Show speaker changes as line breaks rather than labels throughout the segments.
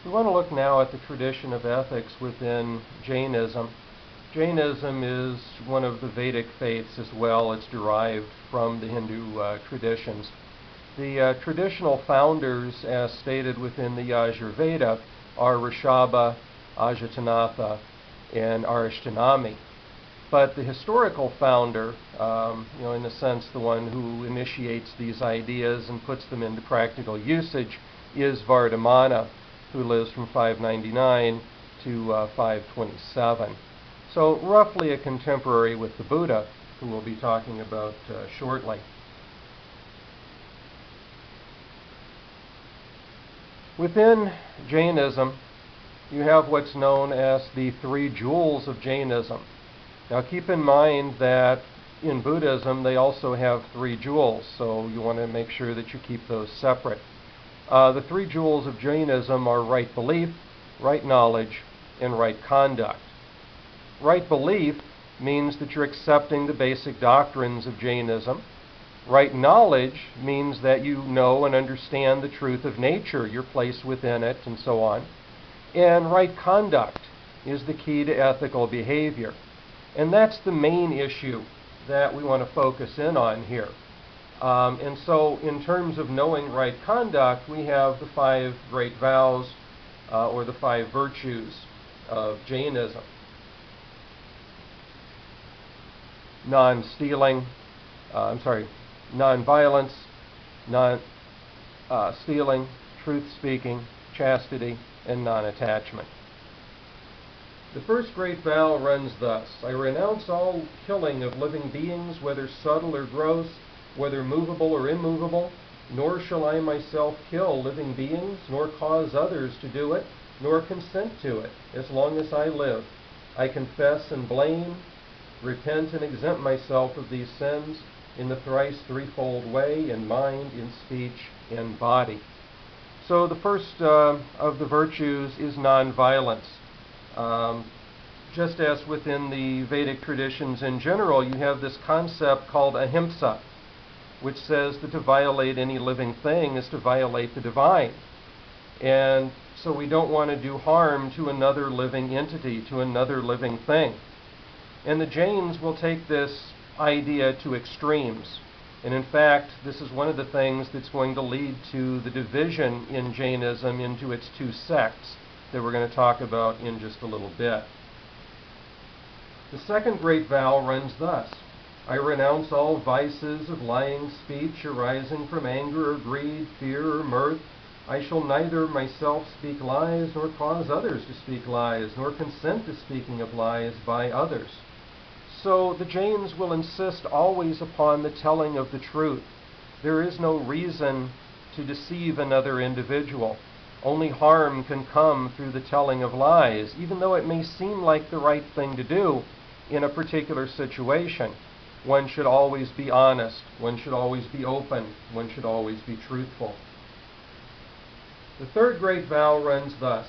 We want to look now at the tradition of ethics within Jainism. Jainism is one of the Vedic faiths as well. It's derived from the Hindu traditions. The traditional founders, as stated within the Yajurveda, are Rishabha, Ajatanatha, and Arishtanami. But the historical founder, in a sense the one who initiates these ideas and puts them into practical usage, is Vardhamana, who lives from 599 to 527. So roughly a contemporary with the Buddha, who we'll be talking about shortly. Within Jainism, you have what's known as the three jewels of Jainism. Now keep in mind that in Buddhism they also have three jewels, so you want to make sure that you keep those separate. The three jewels of Jainism are right belief, right knowledge, and right conduct. Right belief means that you're accepting the basic doctrines of Jainism. Right knowledge means that you know and understand the truth of nature, your place within it, and so on. And right conduct is the key to ethical behavior. And that's the main issue that we want to focus in on here. And so in terms of knowing right conduct, we have the five great vows, or the five virtues of Jainism. Non-stealing, non-violence, non-stealing, truth-speaking, chastity, and non-attachment. The first great vow runs thus: I renounce all killing of living beings, whether subtle or gross, whether movable or immovable, nor shall I myself kill living beings, nor cause others to do it, nor consent to it, as long as I live. I confess and blame, repent and exempt myself of these sins in the thrice threefold way, in mind, in speech, in body. So the first of the virtues is non-violence. Just as within the Vedic traditions in general, you have this concept called ahimsa, which says that to violate any living thing is to violate the divine. And so we don't want to do harm to another living entity, to another living thing. And the Jains will take this idea to extremes. And in fact, this is one of the things that's going to lead to the division in Jainism into its two sects that we're going to talk about in just a little bit. The second great vow runs thus: I renounce all vices of lying speech arising from anger or greed, fear or mirth. I shall neither myself speak lies, nor cause others to speak lies, nor consent to speaking of lies by others. So the Jains will insist always upon the telling of the truth. There is no reason to deceive another individual. Only harm can come through the telling of lies, even though it may seem like the right thing to do in a particular situation. One should always be honest. One should always be open. One should always be truthful. The third great vow runs thus: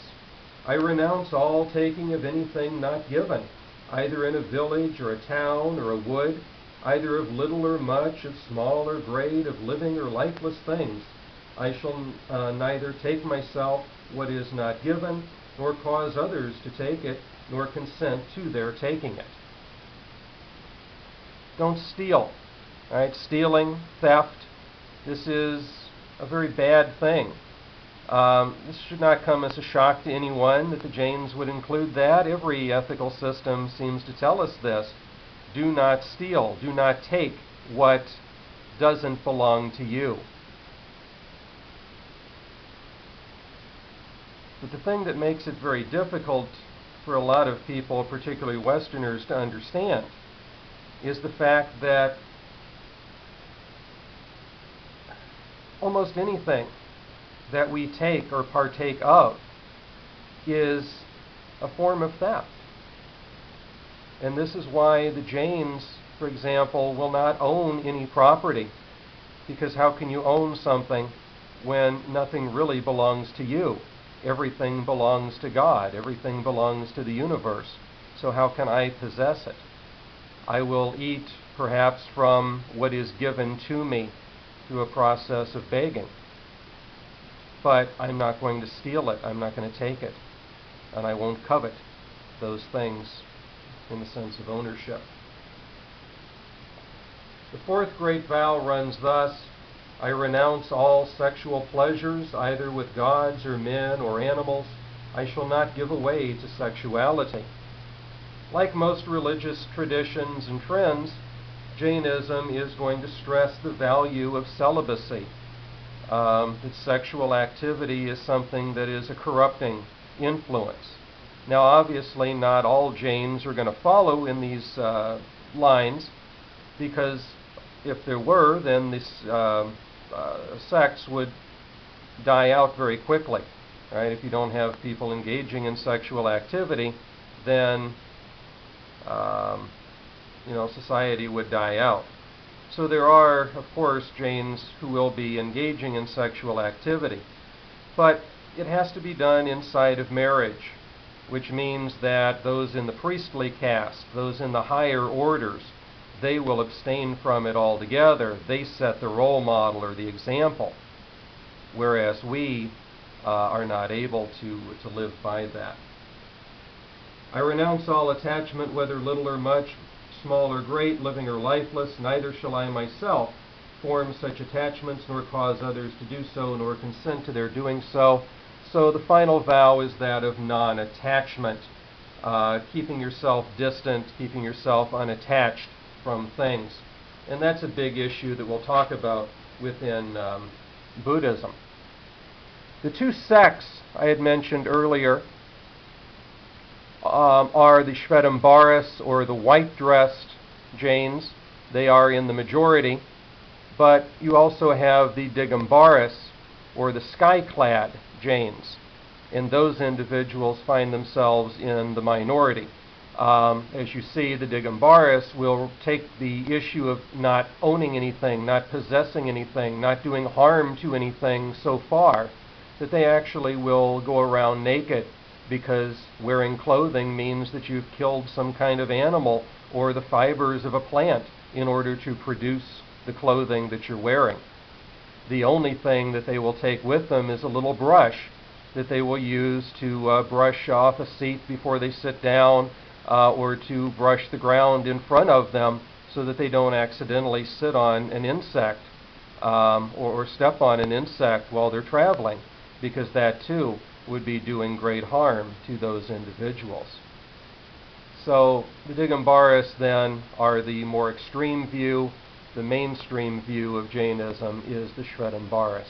I renounce all taking of anything not given, either in a village or a town or a wood, either of little or much, of small or great, of living or lifeless things. I shall neither take myself what is not given, nor cause others to take it, nor consent to their taking it. Don't steal. All right? Stealing, theft, this is a very bad thing. This should not come as a shock to anyone that the Jains would include that. Every ethical system seems to tell us this. Do not steal. Do not take what doesn't belong to you. But the thing that makes it very difficult for a lot of people, particularly Westerners, to understand is the fact that almost anything that we take or partake of is a form of theft. And this is why the Jains, for example, will not own any property, because how can you own something when nothing really belongs to you? Everything belongs to God. Everything belongs to the universe. So how can I possess it? I will eat perhaps from what is given to me through a process of begging. but I'm not going to steal it. I'm not going to take it. And I won't covet those things in the sense of ownership. The fourth great vow runs thus: I renounce all sexual pleasures, either with gods or men or animals. I shall not give away to sexuality. Like most religious traditions and trends, Jainism is going to stress the value of celibacy. That sexual activity is something that is a corrupting influence. Now, obviously, not all Jains are going to follow in these lines, because if there were, then this sex would die out very quickly. Right? If you don't have people engaging in sexual activity, then society would die out. So there are, of course, Jains who will be engaging in sexual activity, but it has to be done inside of marriage, which means that those in the priestly caste, those in the higher orders, they will abstain from it altogether. They set the role model or the example, whereas we are not able to live by that. I renounce all attachment, whether little or much, small or great, living or lifeless. Neither shall I myself form such attachments, nor cause others to do so, nor consent to their doing so. So the final vow is that of non-attachment, keeping yourself distant, keeping yourself unattached from things. And that's a big issue that we'll talk about within Buddhism. The two sects I had mentioned earlier are the Shvetambaras, or the white-dressed Jains. They are in the majority. But you also have the Digambaras, or the sky-clad Jains. And those individuals find themselves in the minority. As you see, the Digambaras will take the issue of not owning anything, not possessing anything, not doing harm to anything so far, that they actually will go around naked, because wearing clothing means that you've killed some kind of animal or the fibers of a plant in order to produce the clothing that you're wearing. The only thing that they will take with them is a little brush that they will use to brush off a seat before they sit down, or to brush the ground in front of them so that they don't accidentally sit on an insect or step on an insect while they're traveling, because that too would be doing great harm to those individuals. So the Digambaras then are the more extreme view. The mainstream view of Jainism is the Shvetambaras.